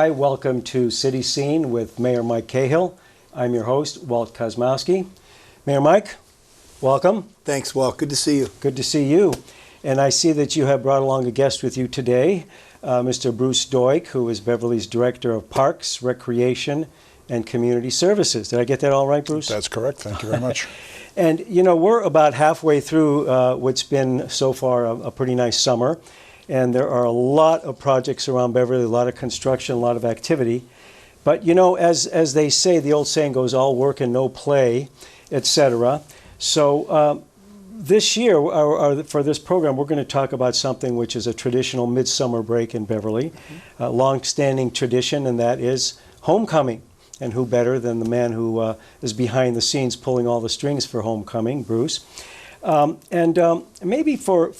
Hi, welcome to City Scene with Mayor Mike Cahill. I'm your host, Walt Kosmowski. Mayor Mike, welcome. Thanks, Walt. Good to see you. Good to see you. And I see that you have brought along a guest with you today, Mr. Bruce Doig, who is Beverly's Director of Parks, Recreation, and Community Services. Did I get that all right, Bruce? That's correct. Thank you very much. And, you know, we're about halfway through what's been so far a pretty nice summer. And there are a lot of projects around Beverly, a lot of construction, a lot of activity. But, you know, as they say, the old saying goes, all work and no play, etc. So this year, or for this program, we're going to talk about something which is a traditional midsummer break in Beverly, a long-standing tradition, and that is homecoming. And who better than the man who is behind the scenes pulling all the strings for homecoming, Bruce. Maybe for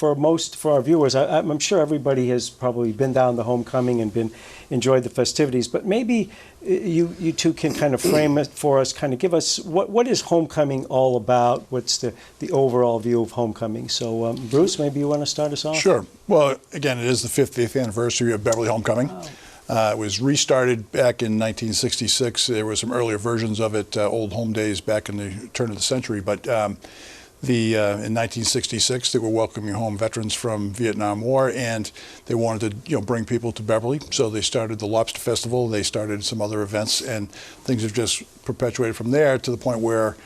our viewers, I'm sure everybody has probably been down to homecoming and enjoyed the festivities, but maybe you two can kind of frame it for us, kind of give us what is homecoming all about? What's the overall view of homecoming? So Bruce, maybe you want to start us off? Sure. Well, again, it is the 50th anniversary of Beverly Homecoming. Wow. It was restarted back in 1966. There were some earlier versions of it, Old Home Days back in the turn of the century, but in 1966, they were welcoming home veterans from Vietnam War, and they wanted to, bring people to Beverly. So they started the Lobster Festival. They started some other events, and things have just perpetuated from there to the point where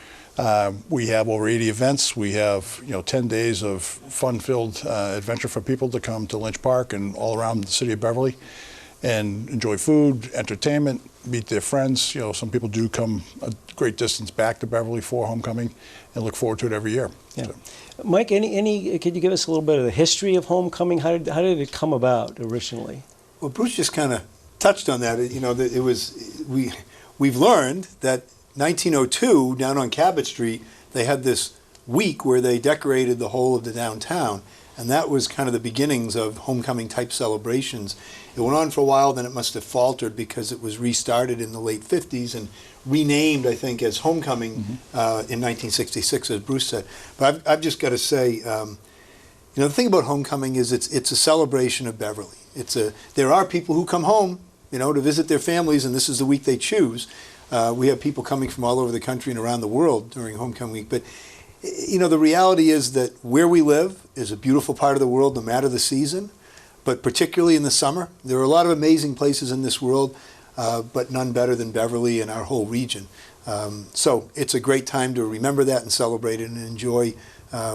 we have over 80 events. We have, 10 days of fun-filled adventure for people to come to Lynch Park and all around the city of Beverly and enjoy food, entertainment, meet their friends. Some people do come a great distance back to Beverly for homecoming and look forward to it every year. Yeah. So. Mike, could you give us a little bit of the history of homecoming? How did it come about originally? Well, Bruce just kind of touched on that. We've learned that 1902 down on Cabot Street, they had this week where they decorated the whole of the downtown, and that was kind of the beginnings of homecoming type celebrations. It went on for a while, then it must have faltered because it was restarted in the late 50s and renamed, I think, as Homecoming in 1966, as Bruce said. But I've just got to say, the thing about Homecoming is it's a celebration of Beverly. There are people who come home, to visit their families, and this is the week they choose. We have people coming from all over the country and around the world during Homecoming week. But, the reality is that where we live is a beautiful part of the world, no matter the season. But particularly in the summer, there are a lot of amazing places in this world, but none better than Beverly and our whole region. So it's a great time to remember that and celebrate it and enjoy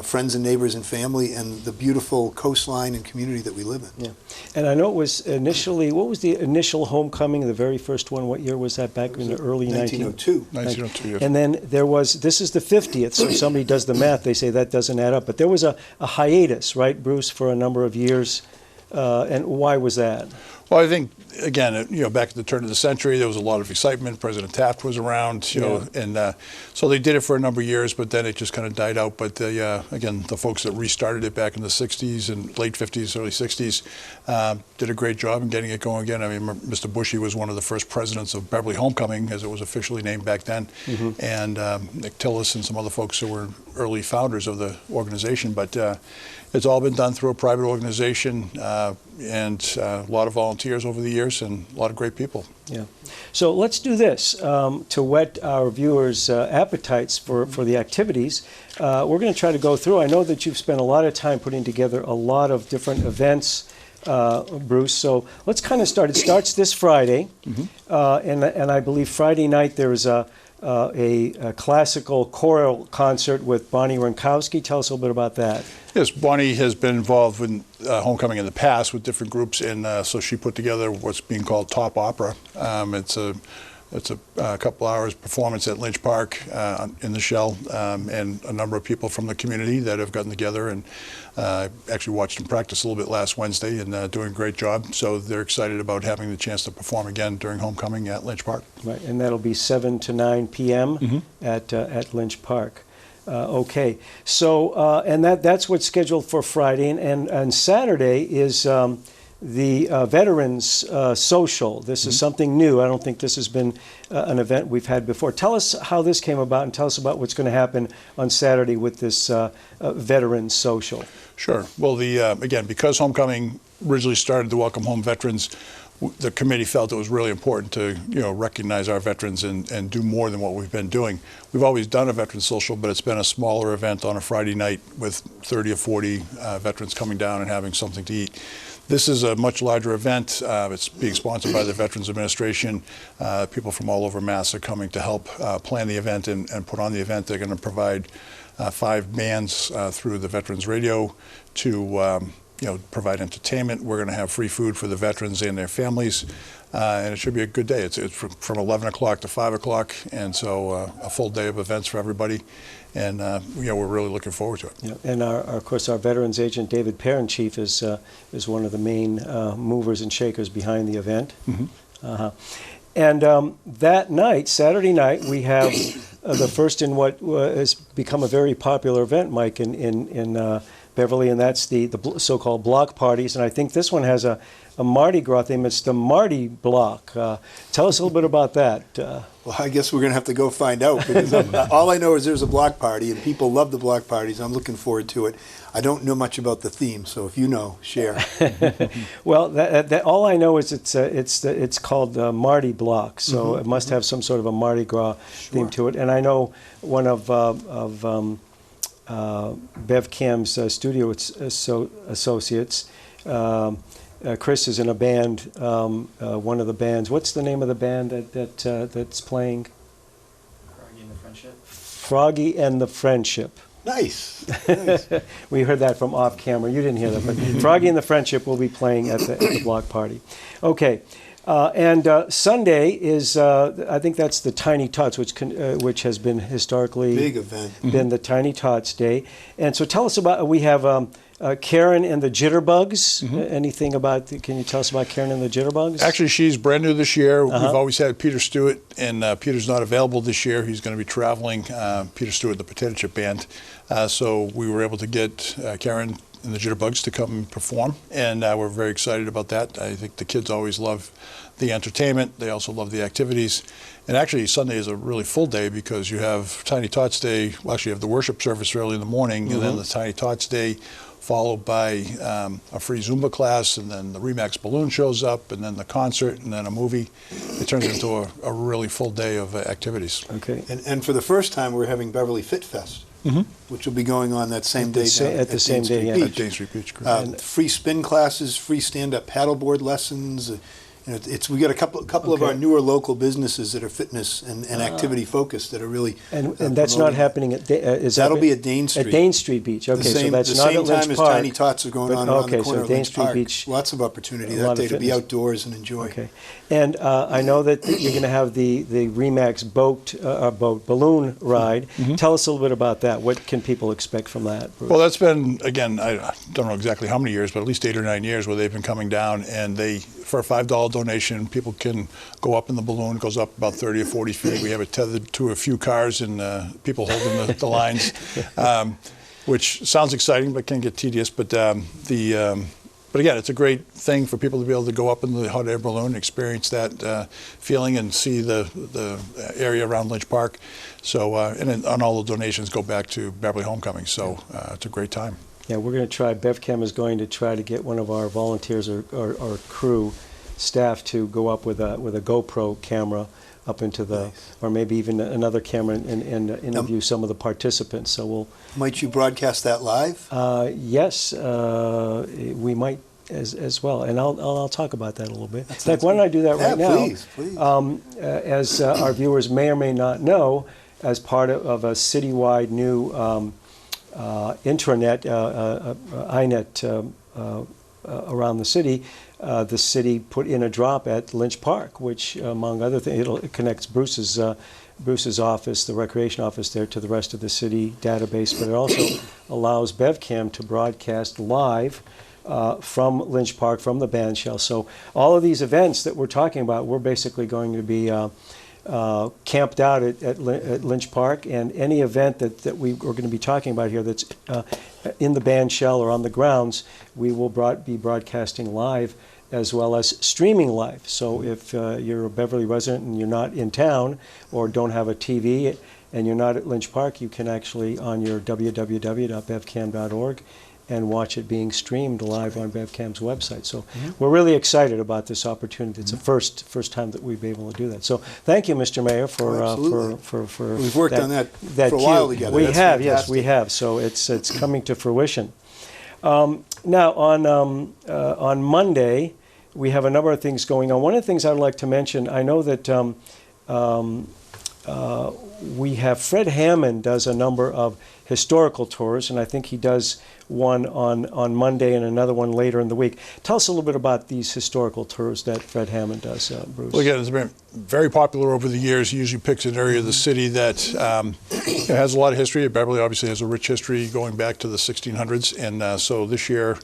friends and neighbors and family and the beautiful coastline and community that we live in. Yeah, and I know it was initially, what was the initial homecoming, the very first one? What year was that, back in the early 1902? 1902, yes. And then this is the 50th, so somebody does the math, they say that doesn't add up. But there was a hiatus, right, Bruce, for a number of years. And why was that? Well, I think, again, back at the turn of the century, there was a lot of excitement. President Taft was around, and so they did it for a number of years, but then it just kind of died out. But again, the folks that restarted it back in the 60s and late 50s, early 60s did a great job in getting it going again. I mean, Mr. Bushy was one of the first presidents of Beverly Homecoming, as it was officially named back then, and Nick Tillis and some other folks who were early founders of the organization. But it's all been done through a private organization and a lot of volunteers over the years and a lot of great people. Yeah. So let's do this to whet our viewers' appetites for the activities. We're going to try to go through. I know that you've spent a lot of time putting together a lot of different events, Bruce. So let's kind of start. It starts this Friday, and I believe Friday night there is a classical choral concert with Bonnie Ronkowski. Tell us a little bit about that. Yes, Bonnie has been involved with homecoming in the past with different groups, and so she put together what's being called Top Opera. It's a couple hours performance at Lynch Park in the Shell, and a number of people from the community that have gotten together and actually watched them practice a little bit last Wednesday and doing a great job. So they're excited about having the chance to perform again during homecoming at Lynch Park. Right, and that'll be 7 to 9 p.m. At Lynch Park. Okay, so and that's what's scheduled for Friday, and Saturday is the Veterans Social. This is something new. I don't think this has been an event we've had before. Tell us how this came about, and tell us about what's going to happen on Saturday with this Veterans Social. Sure. Well, again, because homecoming originally started to welcome home veterans, the committee felt it was really important to, recognize our veterans and do more than what we've been doing. We've always done a veterans social, but it's been a smaller event on a Friday night with 30 or 40 veterans coming down and having something to eat. This is a much larger event. It's being sponsored by the Veterans Administration. People from all over Mass are coming to help plan the event and put on the event. They're going to provide 5 bands through the Veterans Radio to provide entertainment. We're going to have free food for the veterans and their families, and it should be a good day. It's from 11 o'clock to 5 o'clock, and so a full day of events for everybody, and we're really looking forward to it. Yeah. And of course, our veterans agent David Perrin, Chief, is one of the main movers and shakers behind the event. Mm-hmm. And that night, Saturday night, we have the first in what has become a very popular event, Mike, in Beverly, and that's the so-called block parties. And I think this one has a Mardi Gras theme. It's the Mardi Block. Tell us a little bit about that. Well, I guess we're going to have to go find out, because all I know is there's a block party, and people love the block parties. I'm looking forward to it. I don't know much about the theme, so if you know, share. Well, all I know is it's called Mardi Block, so it must have some sort of a Mardi Gras theme to it. And I know one of BevCam's studio associates, Chris, is in a band, one of the bands. What's the name of the band that's playing? Froggy and the Friendship. Froggy and the Friendship. Nice. Nice. We heard that from off camera. You didn't hear that, but Froggy and the Friendship will be playing at the block party. Okay. And Sunday is, I think that's the Tiny Tots, which has been historically Big event. been the Tiny Tots Day. And so tell us about, we have Karen and the Jitterbugs. Anything about, can you tell us about Karen and the Jitterbugs? Actually, she's brand new this year. We've always had Peter Stewart, and Peter's not available this year. He's going to be traveling, Peter Stewart, the Potato Chip Band. So we were able to get Karen and the Jitterbugs to come and perform, and we're very excited about that. I think the kids always love the entertainment. They also love the activities. And actually, Sunday is a really full day, because you have Tiny Tots Day. Well, actually, you have the worship service early in the morning, and then the Tiny Tots Day, followed by a free Zumba class, and then the Remax balloon shows up, and then the concert, and then a movie. It turns into a really full day of activities. Okay. And for the first time, we're having Beverly Fit Fest, which will be going on that same day at the same day, Dane yeah. Street Beach. Dane Street Beach, correct. Free spin classes, free stand-up paddleboard lessons. We got a couple of our newer local businesses that are fitness and activity focused that are really And that's not happening at, That'll be at Dane Street. At Dane Street Beach. Okay, so that's the not same at Lynch time as Park. Tiny Tots are going on around the corner of Dane Lynch Street Park. Beach. Lots of opportunity A lot that of day to be fitness. outdoors and enjoy. Okay, and I know that you're going to have the Remax balloon ride. Tell us a little bit about that. What can people expect from that, Bruce? Well, that's been, again, I don't know exactly how many years, but at least 8 or 9 years where they've been coming down, and for a $5 donation, people can go up in the balloon. It goes up about 30 or 40 feet. We have it tethered to a few cars and people holding the lines, which sounds exciting but can get tedious. But but again, it's a great thing for people to be able to go up in the hot air balloon, experience that feeling, and see the area around Lynch Park. So and all the donations go back to Beverly Homecoming. So it's a great time. Yeah, we're going to try, BevCam is going to try to get one of our volunteers or crew staff to go up with a GoPro camera up into the, or maybe even another camera, and interview some of the participants. So we'll. Might you broadcast that live? Yes, we might as well, and I'll talk about that a little bit. In fact, why don't I do that right now? Please. As our viewers may or may not know, as part of a citywide new intranet, iNet around the city put in a drop at Lynch Park, which, among other things, it connects Bruce's office, the recreation office there, to the rest of the city database, but it also allows BevCam to broadcast live from Lynch Park, from the band shell. So all of these events that we're talking about, we're basically going to be camped out at Lynch Park, and any event that we are going to be talking about here that's in the band shell or on the grounds, we will be broadcasting live as well as streaming live. So if you're a Beverly resident and you're not in town or don't have a TV and you're not at Lynch Park, you can actually, on your www.bevcam.org, and watch it being streamed live on BevCam's website. So we're really excited about this opportunity. It's the first time that we've been able to do that. So thank you, Mr. Mayor, for We've worked on that for a cue. while together. We That's have, yes, fantastic. we have. So it's coming to fruition. Now on Monday, we have a number of things going on. One of the things I'd like to mention, I know that we have Fred Hammond does a number of historical tours, and I think he does one on Monday and another one later in the week. Tell us a little bit about these historical tours that Fred Hammond does, Bruce. Well, again, it's been very popular over the years. He usually picks an area of the city that has a lot of history. Beverly obviously has a rich history going back to the 1600s, and so this year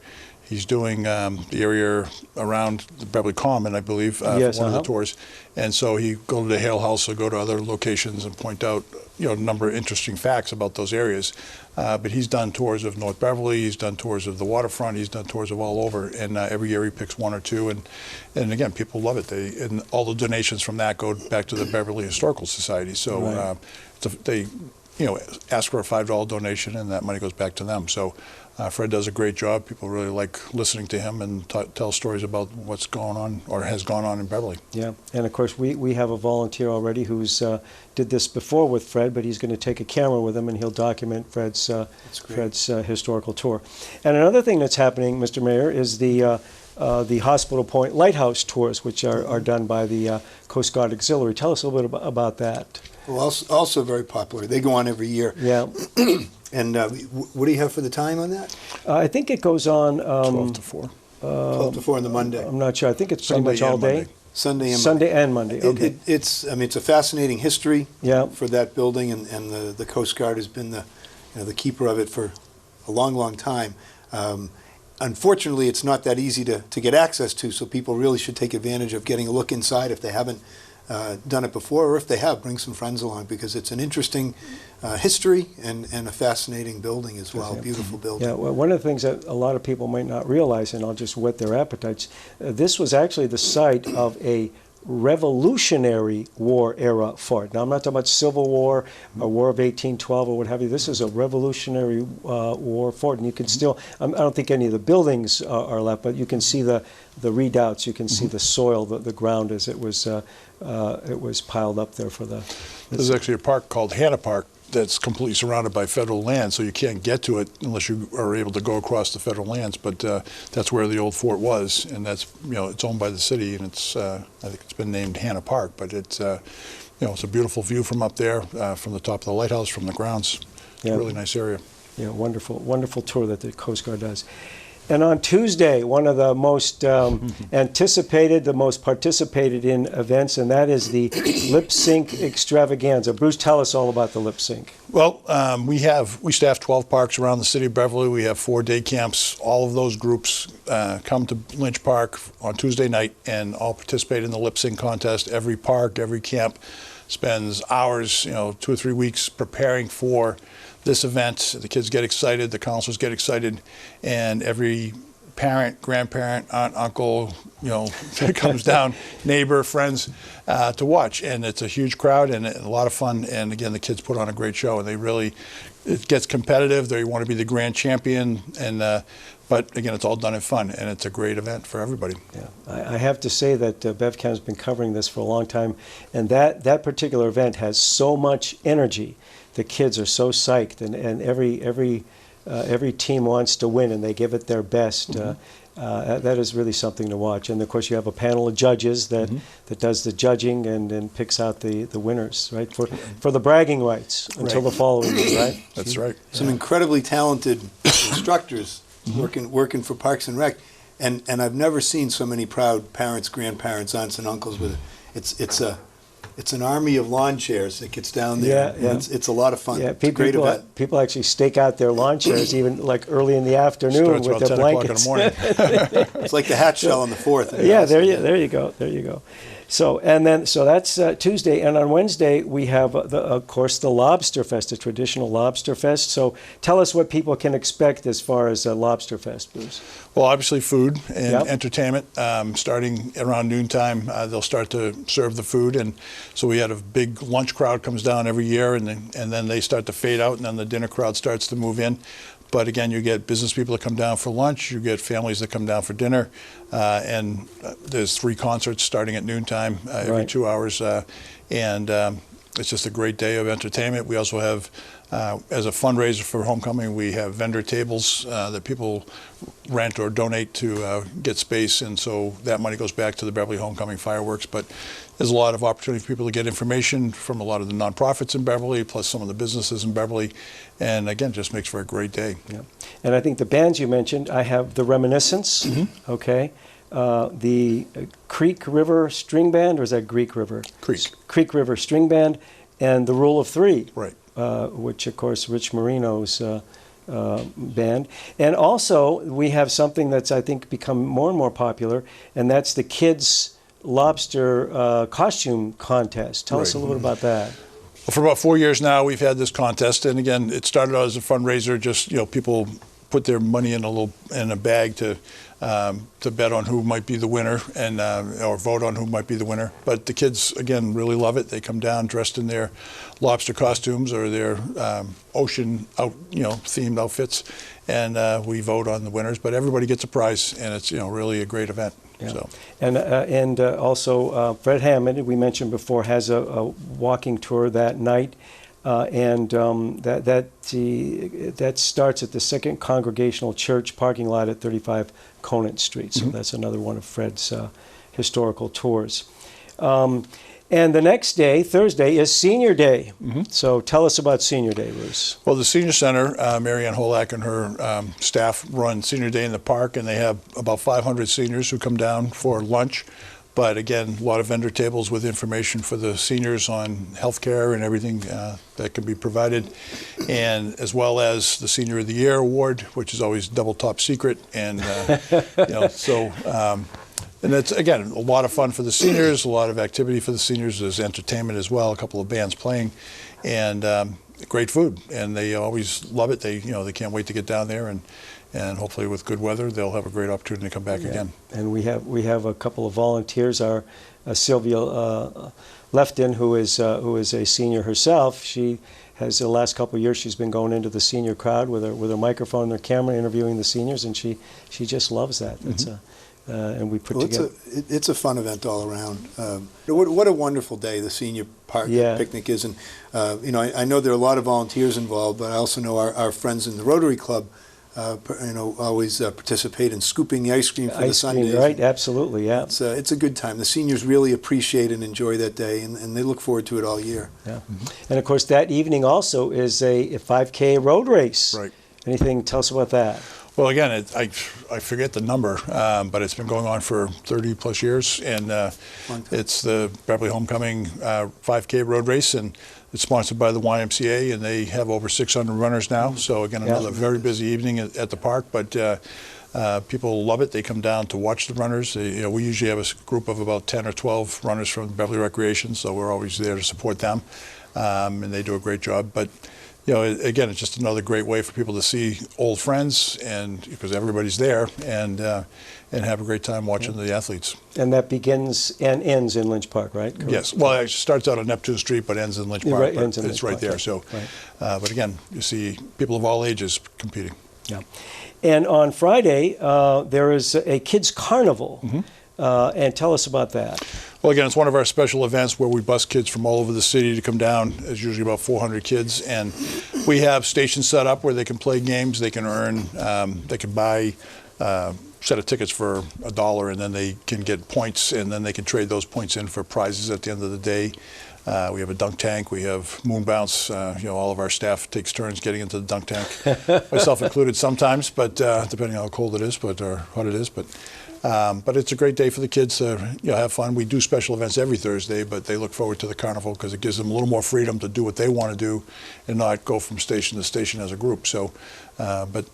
he's doing the area around the Beverly Common, I believe, Yes, for one of the tours. And so he go to the Hale House or go to other locations and point out, a number of interesting facts about those areas. But he's done tours of North Beverly, he's done tours of the waterfront, he's done tours of all over, and every year he picks one or two, and again, people love it. And all the donations from that go back to the Beverly Historical Society. So Right. they ask for a $5 donation, and that money goes back to them. So Fred does a great job. People really like listening to him and tell stories about what's going on or has gone on in Beverly. Yeah, and of course we have a volunteer already who's did this before with Fred, but he's going to take a camera with him and he'll document Fred's historical tour. And another thing that's happening, Mr. Mayor, is the Hospital Point Lighthouse tours, which are done by the Coast Guard Auxiliary. Tell us a little bit about that. Well, also very popular. They go on every year. Yeah. And what do you have for the time on that? I think it goes on 12 to 4. 12 to 4 on the Monday. I'm not sure. I think it's pretty Sunday much all and day. Monday. Sunday and Monday. Monday. Okay. It's a fascinating history Yeah. for that building, and the Coast Guard has been the keeper of it for a long, long time. Unfortunately, it's not that easy to get access to, so people really should take advantage of getting a look inside if they haven't done it before, or if they have, bring some friends along, because it's an interesting history and a fascinating building as well, beautiful building. Yeah, well, one of the things that a lot of people might not realize, and I'll just whet their appetites, this was actually the site of a Revolutionary War era fort. Now, I'm not talking about Civil War or War of 1812 or what have you. This is a Revolutionary War fort, and you can still, I don't think any of the buildings are left, but you can see the redoubts, you can see the soil, the ground as it was piled up there for the... There's actually a park called Hanna Park that's completely surrounded by federal land, so you can't get to it unless you are able to go across the federal lands. But that's where the old fort was, and that's it's owned by the city, and it's I think it's been named Hanna Park. But it's it's a beautiful view from up there, from the top of the lighthouse, from the grounds. It's a really nice area. Yeah, wonderful tour that the Coast Guard does. And on Tuesday, one of the most anticipated, the most participated in events, and that is the lip sync extravaganza. Bruce, tell us all about the lip sync. Well, we staff 12 parks around the city of Beverly. We have 4 day camps. All of those groups come to Lynch Park on Tuesday night and all participate in the lip sync contest. Every park, every camp spends hours, 2 or 3 weeks preparing for this event. The kids get excited, the counselors get excited, and every parent, grandparent, aunt, uncle, comes down, neighbor, friends, to watch. And it's a huge crowd and a lot of fun. And again, the kids put on a great show, and it gets competitive. They want to be the grand champion, and but again, it's all done in fun, and it's a great event for everybody. Yeah, I have to say that BevCam has been covering this for a long time, and that particular event has so much energy. The kids are so psyched, and every team wants to win, and they give it their best. That is really something to watch. And of course, you have a panel of judges that does the judging and picks out the winners, right? For the bragging rights until the following year, right? That's right. Some incredibly talented instructors working for Parks and Rec, and I've never seen so many proud parents, grandparents, aunts, and uncles with it. It's an army of lawn chairs that gets down there. Yeah. It's a lot of fun. Yeah, It's a great event. people actually stake out their lawn chairs even like early in the afternoon Starts with about their 10 o'clock in the blankets. morning. It's like the hat shell on the 4th. Yeah, there you go. So that's Tuesday, and on Wednesday we have of course the Lobster Fest, a traditional Lobster Fest. So tell us what people can expect as far as a Lobster Fest, Bruce. Well, obviously food and Yep. entertainment. Starting around noontime, they'll start to serve the food, and so we had a big lunch crowd comes down every year, and then they start to fade out, and then the dinner crowd starts to move in. But again, you get business people that come down for lunch, you get families that come down for dinner, and there's 3 concerts starting at noontime every Right. 2 hours, and it's just a great day of entertainment. We also have, as a fundraiser for homecoming, we have vendor tables that people rent or donate to get space, and so that money goes back to the Beverly Homecoming Fireworks. But there's a lot of opportunity for people to get information from a lot of the nonprofits in Beverly, plus some of the businesses in Beverly, and again, just makes for a great day. Yeah. And I think the bands you mentioned, I have the Reminiscence, okay, the Creek River String Band, or is that Greek River? Creek River String Band, and the Rule of Three, Right. which of course Rich Marino's band. And also we have something that's I think become more and more popular, and that's the Kids Lobster Costume Contest. Tell us a little bit about that. Well, for about 4 years now, we've had this contest, and again, it started out as a fundraiser. Just people put their money in a bag to bet on who might be the winner, and or vote on who might be the winner. But the kids again really love it. They come down dressed in their lobster costumes or their ocean themed outfits, and we vote on the winners. But everybody gets a prize, and it's really a great event. Yeah. So. And also Fred Hammond, we mentioned before, has a walking tour that night, and that starts at the Second Congregational Church parking lot at 35 Conant Street. So that's another one of Fred's historical tours. And the next day, Thursday, is Senior Day. So tell us about Senior Day, Bruce. Well, the Senior Center, Mary Ann Holak and her staff run Senior Day in the park, and they have about 500 seniors who come down for lunch. But again, a lot of vendor tables with information for the seniors on health care and everything that can be provided, and as well as the Senior of the Year Award, which is always double top secret. And and it's, again, a lot of fun for the seniors, a lot of activity for the seniors. There's entertainment as well, a couple of bands playing, and great food. And they always love it. They can't wait to get down there, and hopefully with good weather, they'll have a great opportunity to come back again. And we have a couple of volunteers. Our Sylvia Lefton, who is a senior herself. She has, the last couple of years, she's been going into the senior crowd with her microphone and her camera, interviewing the seniors, and she just loves that. That's and we put together. It's a fun event all around. What a wonderful day the senior park picnic is, and I know there are a lot of volunteers involved, but I also know our friends in the Rotary Club, always participate in scooping the ice cream for the Sundays. Right? Absolutely, yeah. It's a good time. The seniors really appreciate and enjoy that day, and they look forward to it all year. Yeah, and of course that evening also is a 5K road race. Right. Anything? Tell us about that. Well, again, I forget the number, but it's been going on for 30 plus years, and it's the Beverly Homecoming 5K road race, and it's sponsored by the YMCA, and they have over 600 runners now. So again, another very busy evening at the park, but people love it. They come down to watch the runners. We usually have a group of about 10 or 12 runners from Beverly Recreation, so we're always there to support them, and they do a great job. But again, it's just another great way for people to see old friends, and because everybody's there, and have a great time watching the athletes. And that begins and ends in Lynch Park, right? Correct. Yes. Well, it starts out on Neptune Street, but ends in Lynch Park. Right, but ends in it's Lynch right Park, there. right. So, Right. but again, you see people of all ages competing. Yeah. And on Friday, there is a kids' carnival. And tell us about that. Well, again, it's one of our special events where we bus kids from all over the city to come down. There's usually about 400 kids, and we have stations set up where they can play games. They can earn, they can buy a set of tickets for $1, and then they can get points, and then they can trade those points in for prizes at the end of the day. We have a dunk tank. We have moon bounce. All of our staff takes turns getting into the dunk tank, myself included sometimes, but depending on how cold it is, or hot it is. But it's a great day for the kids to have fun. We do special events every Thursday, but they look forward to the carnival because it gives them a little more freedom to do what they want to do and not go from station to station as a group. So, but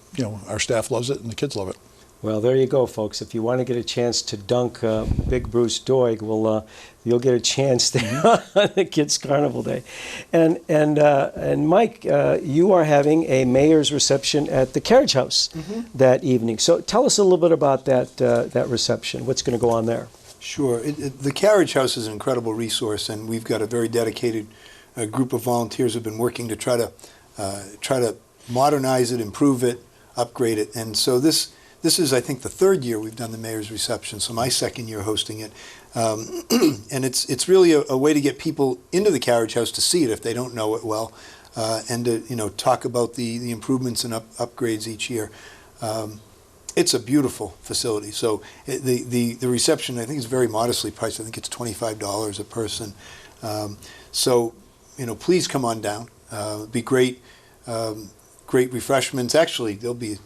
our staff loves it and the kids love it. Well, there you go, folks. If you want to get a chance to dunk Big Bruce Doig, well, you'll get a chance there on the Kids Carnival Day. And Mike, you are having a mayor's reception at the Carriage House that evening. So tell us a little bit about that reception. What's going to go on there? Sure. The Carriage House is an incredible resource, and we've got a very dedicated group of volunteers who've been working to try to modernize it, improve it, upgrade it. And so this is, I think, the third year we've done the mayor's reception, so my second year hosting it. And it's really a way to get people into the carriage house to see it if they don't know it well, and to talk about the improvements and upgrades each year. It's a beautiful facility. So the reception, I think, is very modestly priced. I think it's $25 a person. So please come on down. It'll be great, great refreshments. Actually, there'll be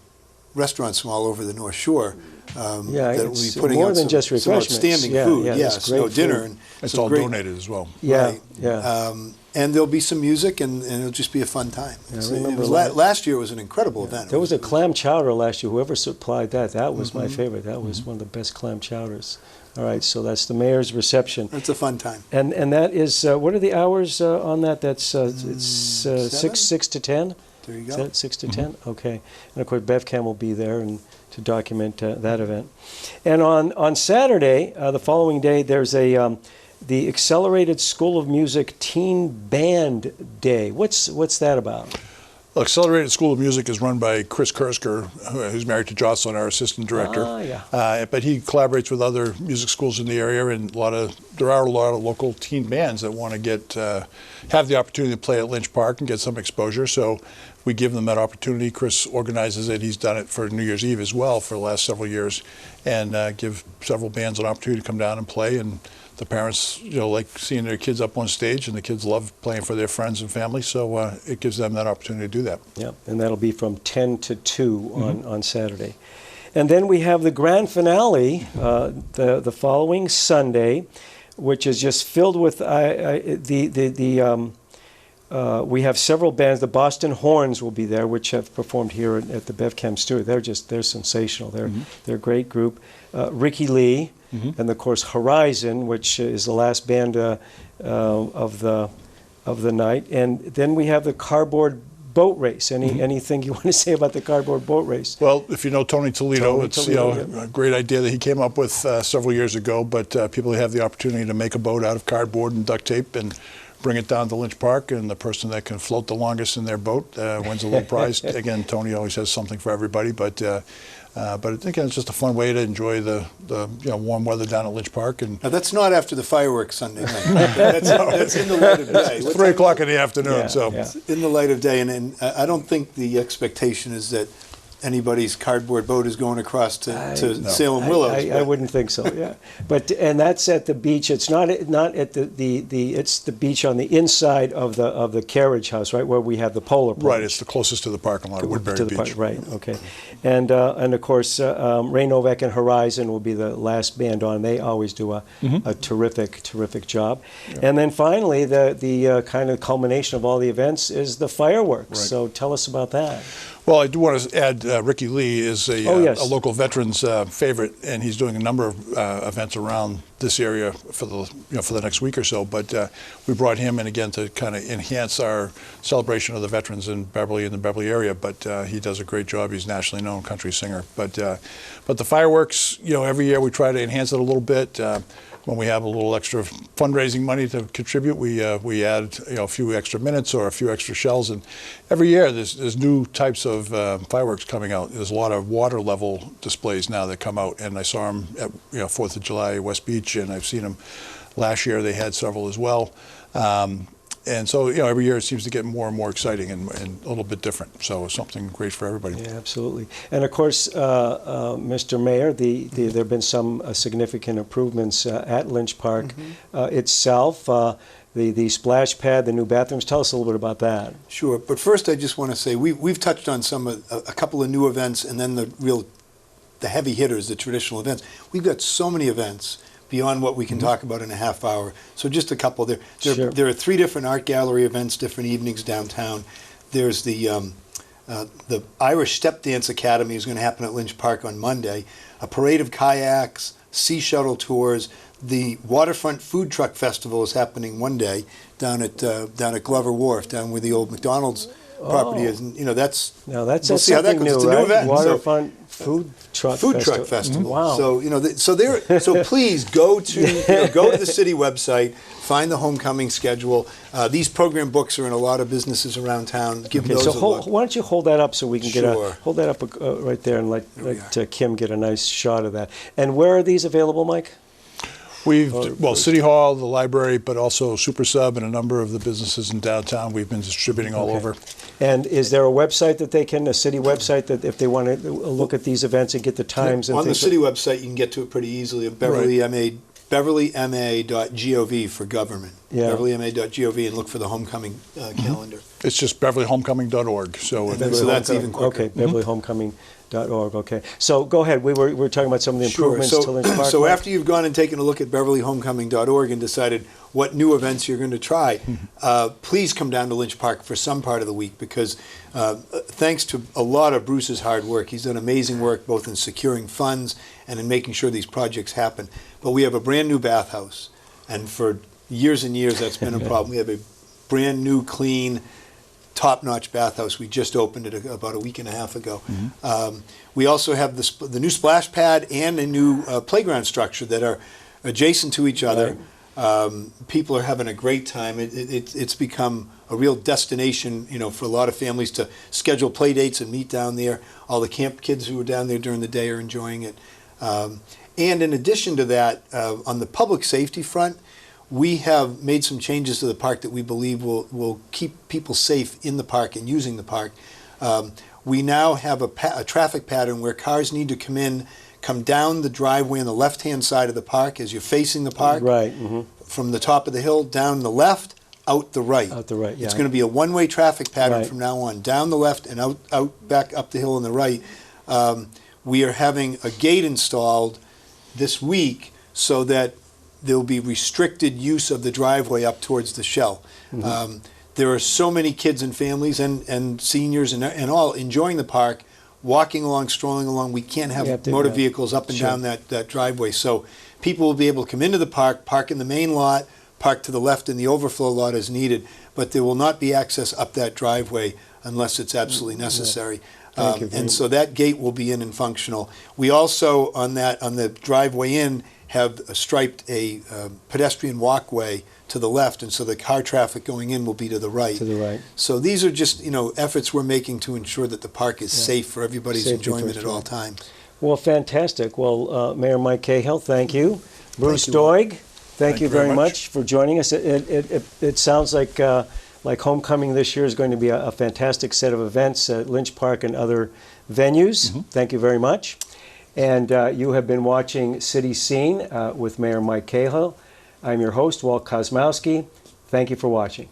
restaurants from all over the North Shore. Yeah, that will it's be putting more out than just some refreshments. outstanding Yeah, food. yeah, Yes, it's great dinner food. and It's some all great, donated as well. Yeah, Right. yeah. And there'll be some music, and it'll just be a fun time. Yeah, I It remember was last year was an incredible event. There was a clam chowder last year. Whoever supplied that, that was my favorite. That was one of the best clam chowders. All right, so that's the mayor's reception. It's a fun time. And that is, what are the hours on that? That's it's 7? 6 to 10? There you Is go. that 6 to 10? Okay. And of course, BevCam will be there and to document that event. And on Saturday, the following day, there's the Accelerated School of Music Teen Band Day. What's that about? Well, Accelerated School of Music is run by Chris Kersker, who's married to Jocelyn, our assistant director. Ah, yeah. But he collaborates with other music schools in the area, and there are a lot of local teen bands that want to have the opportunity to play at Lynch Park and get some exposure. So we give them that opportunity. Chris organizes it. He's done it for New Year's Eve as well for the last several years, and give several bands an opportunity to come down and play. And the parents, like seeing their kids up on stage, and the kids love playing for their friends and family. So it gives them that opportunity to do that. Yeah, and that'll be from 10 to 2 on Saturday. And then we have the grand finale the following Sunday, which is just filled with we have several bands. The Boston Horns will be there, which have performed here at the BevCam studio. They're sensational. They're a great group. Ricky Lee, and of course Horizon, which is the last band of the night. And then we have the cardboard boat race. Anything you want to say about the cardboard boat race? Well, if you know Tony Toledo, Tony it's Toledo, a great idea that he came up with several years ago. But people have the opportunity to make a boat out of cardboard and duct tape and bring it down to Lynch Park, and the person that can float the longest in their boat wins a little prize. Again, Tony always has something for everybody, but again, it's just a fun way to enjoy the warm weather down at Lynch Park. And Now, that's not after the fireworks Sunday night. That's in the light of day. it's 3 o'clock in the afternoon, Yeah, so yeah. In the light of day, and I don't think the expectation is that anybody's cardboard boat is going across to Salem Willows. I wouldn't think so. Yeah, and that's at the beach. It's not at it's the beach on the inside of the carriage house, right, where we have the polar plunge. right, it's the closest to the parking lot of Woodbury to the Beach. right. Okay, and of course Ray Novak and Horizon will be the last band on. They always do a terrific job. Yeah. And then finally, the kind of culmination of all the events is the fireworks. Right. So tell us about that. Well, I do want to add Ricky Lee is a local veterans favorite, and he's doing a number of events around this area for the next week or so. But we brought him in again to kind of enhance our celebration of the veterans in Beverly and the Beverly area. But he does a great job. He's a nationally known country singer. But the fireworks, every year we try to enhance it a little bit. When we have a little extra fundraising money to contribute, we add a few extra minutes or a few extra shells. And every year there's new types of fireworks coming out. There's a lot of water level displays now that come out, and I saw them at 4th of July West Beach, and I've seen them last year. They had several as well. And so, every year it seems to get more and more exciting and a little bit different. So it's something great for everybody. Yeah, absolutely. And of course, Mr. Mayor, there have been some significant improvements at Lynch Park itself. The splash pad, the new bathrooms. Tell us a little bit about that. Sure, but first I just want to say we've touched on a couple of new events, and then the heavy hitters, the traditional events. We've got so many events beyond what we can talk about in a half hour. So just a couple. There are 3 different art gallery events, different evenings downtown. There's the Irish Step Dance Academy is going to happen at Lynch Park on Monday. A parade of kayaks, sea shuttle tours. The Waterfront Food Truck Festival is happening one day down at Glover Wharf, down where the old McDonald's property is. And, that's Now that's we'll see how that something goes. new, It's a new right? event. Waterfront food truck Festival. Wow. So please go to go to the city website, find the homecoming schedule. These program books are in a lot of businesses around town. Give Okay, those so a look. why don't you hold that up so we can get Sure. hold that up right there and let we Kim get a nice shot of that. And where are these available, Mike? City Hall, the library, but also Super Sub and a number of the businesses in downtown. We've been distributing all Okay. over. And is there a website that they can, a city website, that if they want to look at these events and get the times and On the things? city website, you can get to it pretty easily. BeverlyMA.gov for government. Yeah. BeverlyMA.gov and look for the homecoming calendar. It's just BeverlyHomecoming.org. So And so that's even quicker. Okay, BeverlyHomecoming.org. Okay, so go ahead. We were talking about some of the improvements Sure. to Lynch Park. So Mike? after you've gone and taken a look at BeverlyHomecoming.org and decided what new events you're going to try, please come down to Lynch Park for some part of the week because thanks to a lot of Bruce's hard work, he's done amazing work both in securing funds and in making sure these projects happen. But we have a brand new bathhouse, and for years and years that's been a problem. We have a brand new, clean, top-notch bathhouse. We just opened it about a week and a half ago. We also have the new splash pad and a new playground structure that are adjacent to each other. People are having a great time. It's become a real destination, for a lot of families to schedule play dates and meet down there. All the camp kids who are down there during the day are enjoying it. And in addition to that, on the public safety front, we have made some changes to the park that we believe will keep people safe in the park and using the park. We now have a traffic pattern where cars need to come down the driveway on the left-hand side of the park as you're facing the park. Right. From the top of the hill, down the left, out the right. Out the right, yeah. It's going to be a one-way traffic pattern Right. from now on, down the left and out back up the hill on the right. We are having a gate installed this week so that there'll be restricted use of the driveway up towards the shell. There are so many kids and families and seniors and all enjoying the park, walking along, strolling along. We can't have motor vehicles up and down that driveway. So people will be able to come into the park in the main lot, park to the left in the overflow lot as needed, but there will not be access up that driveway unless it's absolutely necessary. And so that gate will be in and functional. We also, on the driveway in, have striped a pedestrian walkway to the left, and so the car traffic going in will be to the right. To the right. So these are just efforts we're making to ensure that the park is safe for everybody's enjoyment at all times. Well, fantastic. Well, Mayor Mike Cahill, thank you. Bruce Thank you. Doig, thank you very much for joining us. It sounds like homecoming this year is going to be a fantastic set of events at Lynch Park and other venues. Thank you very much. And you have been watching City Scene with Mayor Mike Cahill. I'm your host, Walt Kosmowski. Thank you for watching.